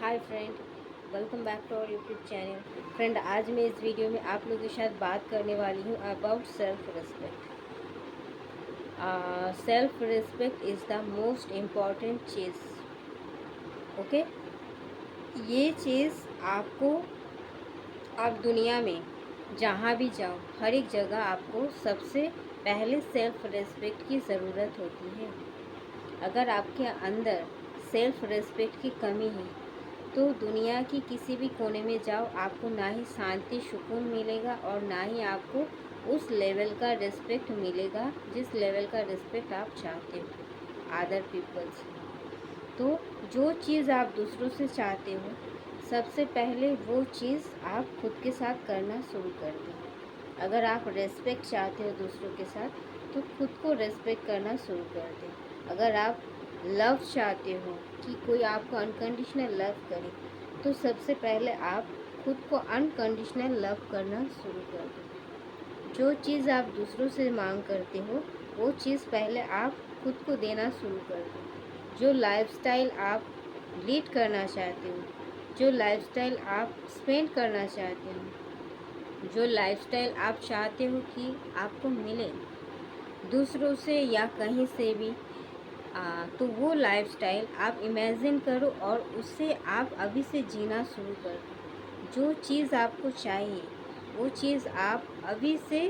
Hi friend, welcome back to our YouTube channel. Friend, आज मैं इस वीडियो में आप लोगों के साथ बात करने वाली हूँ about self respect. Self respect is the most important cheese. Okay, ये चीज़ आपको, आप दुनिया में जहाँ भी जाओ, हर एक जगह आपको सबसे पहले सेल्फ रिस्पेक्ट की ज़रूरत होती है। अगर आपके अंदर सेल्फ रिस्पेक्ट की कमी है तो दुनिया की किसी भी कोने में जाओ, आपको ना ही शांति सुकून मिलेगा और ना ही आपको उस लेवल का रिस्पेक्ट मिलेगा जिस लेवल का रिस्पेक्ट आप चाहते हो अदर पीपल से। तो जो चीज़ आप दूसरों से चाहते हो, सबसे पहले वो चीज़ आप खुद के साथ करना शुरू कर दें। अगर आप रेस्पेक्ट चाहते हो दूसरों के साथ, तो खुद को रेस्पेक्ट करना शुरू कर दें। अगर आप लव चाहते हो कि कोई आपको अनकंडीशनल लव करे, तो सबसे पहले आप खुद को अनकंडीशनल लव करना शुरू कर दो। जो चीज़ आप दूसरों से मांग करते हो, वो चीज़ पहले आप खुद को देना शुरू कर दो। जो लाइफस्टाइल आप लीड करना चाहते हो, जो लाइफस्टाइल आप स्पेंड करना चाहते हो, जो लाइफस्टाइल आप चाहते हो कि आपको मिले दूसरों से या कहीं से भी, तो वो लाइफस्टाइल आप इमेजिन करो और उससे आप अभी से जीना शुरू कर दो। जो चीज़ आपको चाहिए वो चीज़ आप अभी से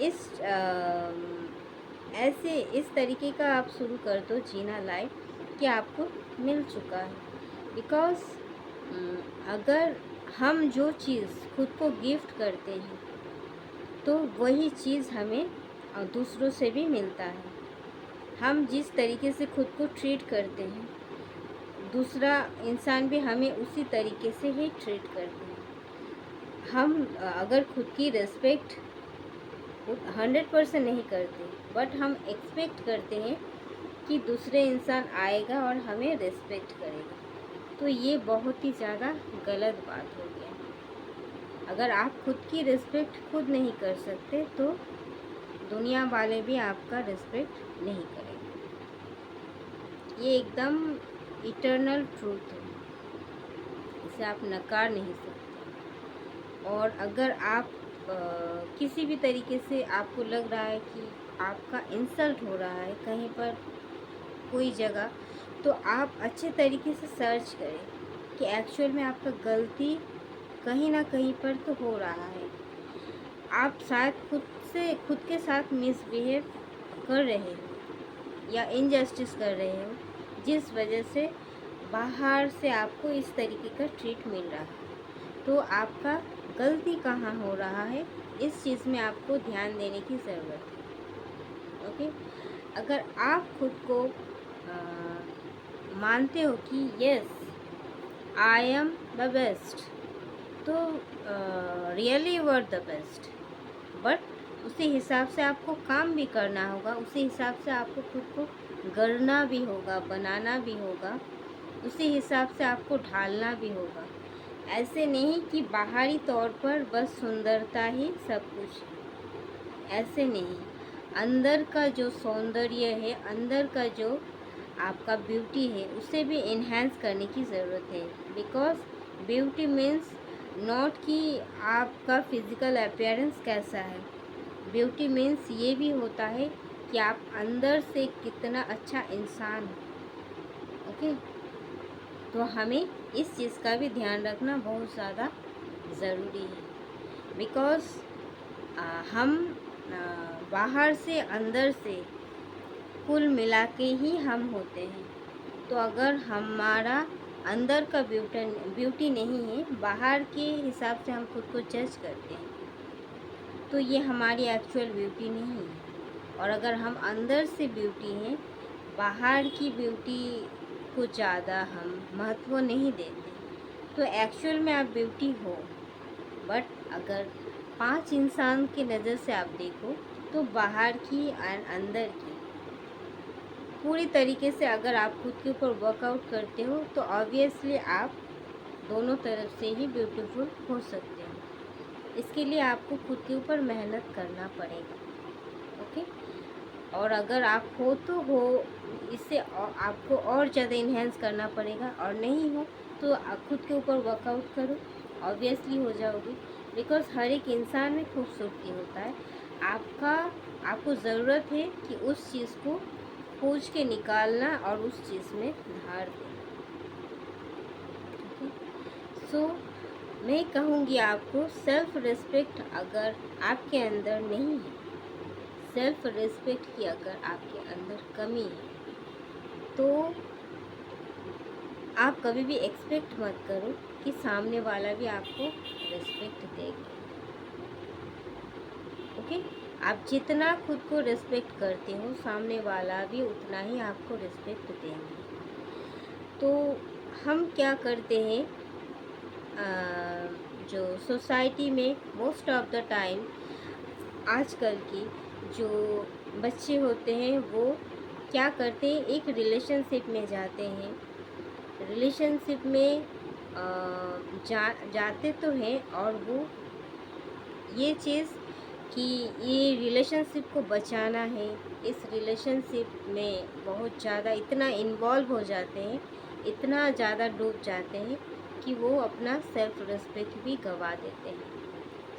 इस ऐसे इस तरीके का आप शुरू कर दो जीना लाइफ कि आपको मिल चुका है। बिकॉज़ अगर हम जो चीज़ खुद को गिफ्ट करते हैं, तो वही चीज़ हमें दूसरों से भी मिलता है। हम जिस तरीके से खुद को ट्रीट करते हैं, दूसरा इंसान भी हमें उसी तरीके से ही ट्रीट करते हैं। हम अगर खुद की रिस्पेक्ट 100% नहीं करते, बट हम एक्सपेक्ट करते हैं कि दूसरे इंसान आएगा और हमें रिस्पेक्ट करेगा, तो ये बहुत ही ज़्यादा गलत बात हो गया। अगर आप खुद की रिस्पेक्ट खुद नहीं कर सकते, तो दुनिया वाले भी आपका रिस्पेक्ट नहीं करेंगे। ये एकदम इटर्नल ट्रूथ है, इसे आप नकार नहीं सकते। और अगर आप किसी भी तरीके से आपको लग रहा है कि आपका इंसल्ट हो रहा है कहीं पर, कोई जगह, तो आप अच्छे तरीके से सर्च करें कि एक्चुअल में आपका गलती कहीं ना कहीं पर तो हो रहा है। आप शायद खुद के साथ मिसबिहेव कर रहे हो या इनजस्टिस कर रहे हो, जिस वजह से बाहर से आपको इस तरीके का ट्रीट मिल रहा है। तो आपका गलती कहाँ हो रहा है, इस चीज़ में आपको ध्यान देने की ज़रूरत है। ओके, अगर आप खुद को मानते हो कि yes I am the best, तो really you are the best, but उसी हिसाब से आपको काम भी करना होगा, उसी हिसाब से आपको खुद को गढ़ना भी होगा, बनाना भी होगा, उसी हिसाब से आपको ढालना भी होगा। ऐसे नहीं कि बाहरी तौर पर बस सुंदरता ही सब कुछ है, ऐसे नहीं। अंदर का जो सौंदर्य है, अंदर का जो आपका ब्यूटी है, उसे भी इन्हेंस करने की ज़रूरत है। बिकॉज ब्यूटी मीन्स नॉट कि आपका फिज़िकल अपीयरेंस कैसा है। ब्यूटी मीन्स ये भी होता है कि आप अंदर से कितना अच्छा इंसान हो। ओके, तो हमें इस चीज़ का भी ध्यान रखना बहुत ज़्यादा ज़रूरी है। बिकॉज़ हम बाहर से अंदर से कुल मिला के ही हम होते हैं। तो अगर हमारा अंदर का ब्यूटी नहीं है, बाहर के हिसाब से हम खुद को जज करते हैं, तो ये हमारी एक्चुअल ब्यूटी नहीं है। और अगर हम अंदर से ब्यूटी हैं, बाहर की ब्यूटी को ज़्यादा हम महत्व नहीं देते, तो एक्चुअल में आप ब्यूटी हो। बट अगर 5 इंसान की नज़र से आप देखो, तो बाहर की एंड अंदर की पूरी तरीके से अगर आप खुद के ऊपर वर्कआउट करते हो, तो ऑब्वियसली आप दोनों तरफ से ही ब्यूटीफुल हो सकते हो। इसके लिए आपको खुद के ऊपर मेहनत करना पड़ेगा। ओके, और अगर आप हो तो हो, इससे आपको और ज़्यादा इन्हेंस करना पड़ेगा, और नहीं हो तो आप खुद के ऊपर वर्कआउट करो, ऑब्वियसली हो जाओगे। बिकॉज़ हर एक इंसान में खूबसूरती होता है। आपको ज़रूरत है कि उस चीज़ को खोज के निकालना और उस चीज़ में ढाल देना। सो मैं कहूँगी आपको, सेल्फ रिस्पेक्ट अगर आपके अंदर नहीं है, सेल्फ रिस्पेक्ट की अगर आपके अंदर कमी है, तो आप कभी भी एक्सपेक्ट मत करो कि सामने वाला भी आपको रिस्पेक्ट देगा। ओके, आप जितना खुद को रिस्पेक्ट करते हो, सामने वाला भी उतना ही आपको रिस्पेक्ट देंगे। तो हम क्या करते हैं, जो सोसाइटी में मोस्ट ऑफ द टाइम आजकल की जो बच्चे होते हैं वो क्या करते हैं, एक रिलेशनशिप में जाते हैं, रिलेशनशिप में जाते तो हैं, और वो ये चीज़ कि ये रिलेशनशिप को बचाना है, इस रिलेशनशिप में बहुत ज़्यादा इतना इन्वॉल्व हो जाते हैं, इतना ज़्यादा डूब जाते हैं कि वो अपना सेल्फ रिस्पेक्ट भी गंवा देते हैं।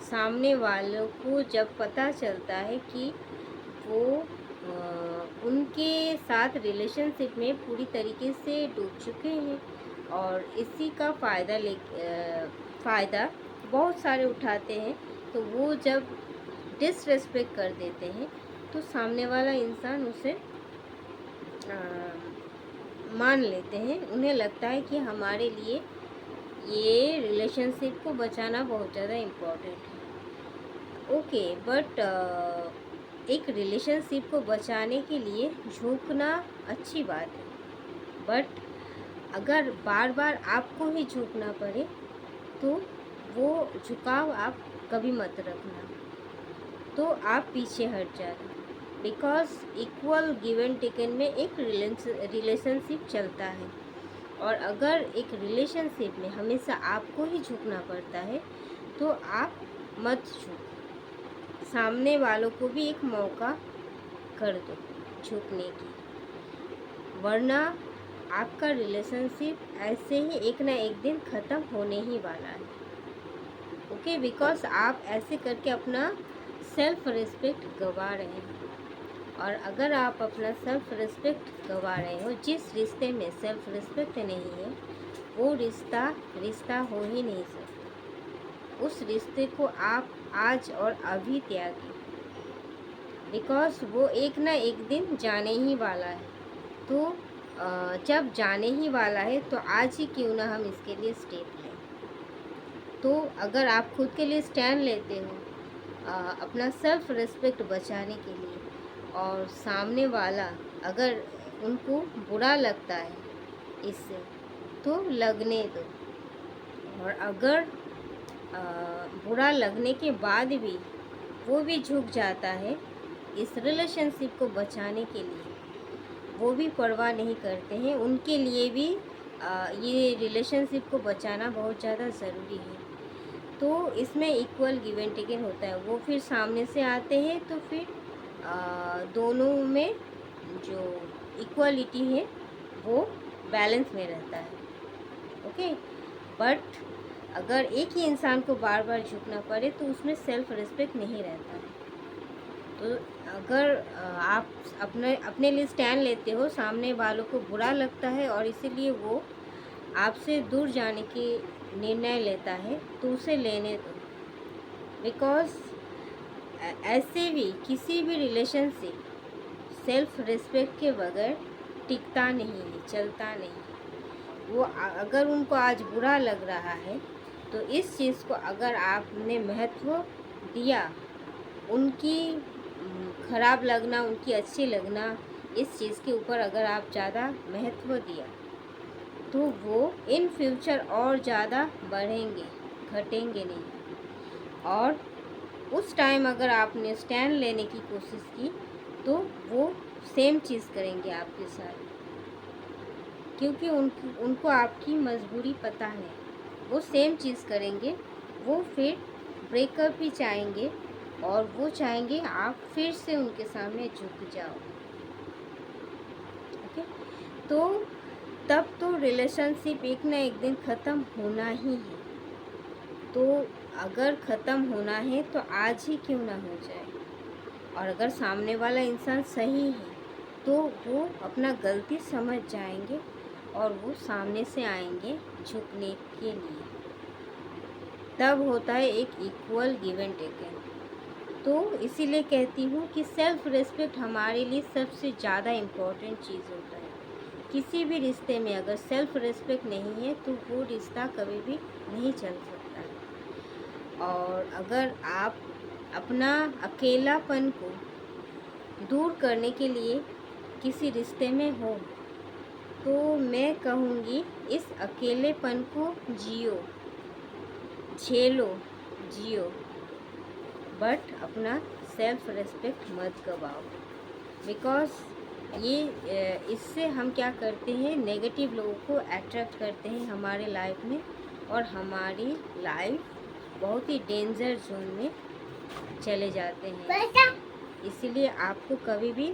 सामने वालों को जब पता चलता है कि वो उनके साथ रिलेशनशिप में पूरी तरीके से डूब चुके हैं, और इसी का फ़ायदा बहुत सारे उठाते हैं, तो वो जब डिसरेस्पेक्ट कर देते हैं तो सामने वाला इंसान उसे मान लेते हैं। उन्हें लगता है कि हमारे लिए ये रिलेशनशिप को बचाना बहुत ज़्यादा इम्पोर्टेंट है। ओके, बट एक रिलेशनशिप को बचाने के लिए झुकना अच्छी बात है, बट अगर बार बार आपको ही झुकना पड़े तो वो झुकाव आप कभी मत रखना, तो आप पीछे हट जाना। Because equal give and taken में एक रिलेशनशिप चलता है, और अगर एक रिलेशनशिप में हमेशा आपको ही झुकना पड़ता है तो आप मत झुको, सामने वालों को भी एक मौका कर दो झुकने की, वरना आपका रिलेशनशिप ऐसे ही एक ना एक दिन ख़त्म होने ही वाला है। ओके, बिकॉज़ आप ऐसे करके अपना सेल्फ रिस्पेक्ट गंवा रहे हैं, और अगर आप अपना सेल्फ रिस्पेक्ट गंवा रहे हो, जिस रिश्ते में सेल्फ रिस्पेक्ट नहीं है वो रिश्ता हो ही नहीं सकता। उस रिश्ते को आप आज और अभी त्यागें, बिकॉज़ वो एक ना एक दिन जाने ही वाला है। तो जब जाने ही वाला है तो आज ही क्यों ना हम इसके लिए स्टेप लें। तो अगर आप खुद के लिए स्टैंड लेते हो अपना सेल्फ रिस्पेक्ट बचाने के लिए, और सामने वाला अगर उनको बुरा लगता है इससे, तो लगने दो, और अगर बुरा लगने के बाद भी वो भी झुक जाता है इस रिलेशनशिप को बचाने के लिए, वो भी परवाह नहीं करते हैं, उनके लिए भी ये रिलेशनशिप को बचाना बहुत ज़्यादा ज़रूरी है। तो इसमें इक्वल गिव एंड टेकन होता है। वो फिर सामने से आते हैं तो फिर दोनों में जो इक्वलिटी है वो बैलेंस में रहता है। ओके, बट अगर एक ही इंसान को बार बार झुकना पड़े तो उसमें सेल्फ रिस्पेक्ट नहीं रहता है। तो अगर आप अपने लिए स्टैंड लेते हो, सामने वालों को बुरा लगता है और इसीलिए वो आपसे दूर जाने की निर्णय लेता है, तो उसे लेने दो। बिकॉज़ ऐसे भी किसी भी रिलेशनशिप सेल्फ रिस्पेक्ट के बगैर टिकता नहीं है, चलता नहीं है। वो अगर उनको आज बुरा लग रहा है तो इस चीज़ को अगर आपने महत्व दिया, उनकी ख़राब लगना, उनकी अच्छी लगना, इस चीज़ के ऊपर अगर आप ज़्यादा महत्व दिया तो वो इन फ्यूचर और ज़्यादा बढ़ेंगे, घटेंगे नहीं। और उस टाइम अगर आपने स्टैंड लेने की कोशिश की तो वो सेम चीज़ करेंगे आपके साथ, क्योंकि उनको आपकी मजबूरी पता है। वो सेम चीज़ करेंगे, वो फिर ब्रेकअप भी चाहेंगे, और वो चाहेंगे आप फिर से उनके सामने झुक जाओ। ओके, तो तब तो रिलेशनशिप एक ना एक दिन ख़त्म होना ही है। तो अगर ख़त्म होना है तो आज ही क्यों ना हो जाए। और अगर सामने वाला इंसान सही है तो वो अपना गलती समझ जाएंगे और वो सामने से आएंगे झुकने के लिए। तब होता है एक इक्वल गिव एंड टेकन। तो इसीलिए कहती हूँ कि सेल्फ रिस्पेक्ट हमारे लिए सबसे ज़्यादा इम्पोर्टेंट चीज़ होता है। किसी भी रिश्ते में अगर सेल्फ रिस्पेक्ट नहीं है तो वो रिश्ता कभी भी नहीं चल सकता। और अगर आप अपना अकेलापन को दूर करने के लिए किसी रिश्ते में हो तो मैं कहूँगी इस अकेलेपन को जियो, झेलो, जियो, बट अपना सेल्फ रिस्पेक्ट मत गवाओ। बिकॉज़ ये इससे हम क्या करते हैं, नेगेटिव लोगों को अट्रैक्ट करते हैं हमारे लाइफ में और हमारी लाइफ बहुत ही डेंजर जोन में चले जाते हैं। इसीलिए आपको कभी भी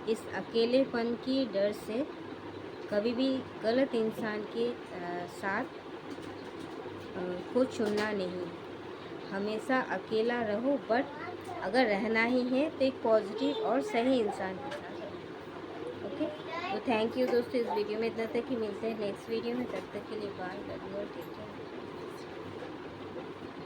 इस अकेलेपन की डर से कभी भी गलत इंसान के साथ को चुनना नहीं। हमेशा अकेला रहो, बट अगर रहना ही है तो एक पॉजिटिव और सही इंसान के साथ रहो। ओके, तो थैंक यू दोस्तों, इस वीडियो में इतना तक ही। मिलते हैं नेक्स्ट वीडियो में, तब तक के लिए बाय, लव यू और टेक केयर।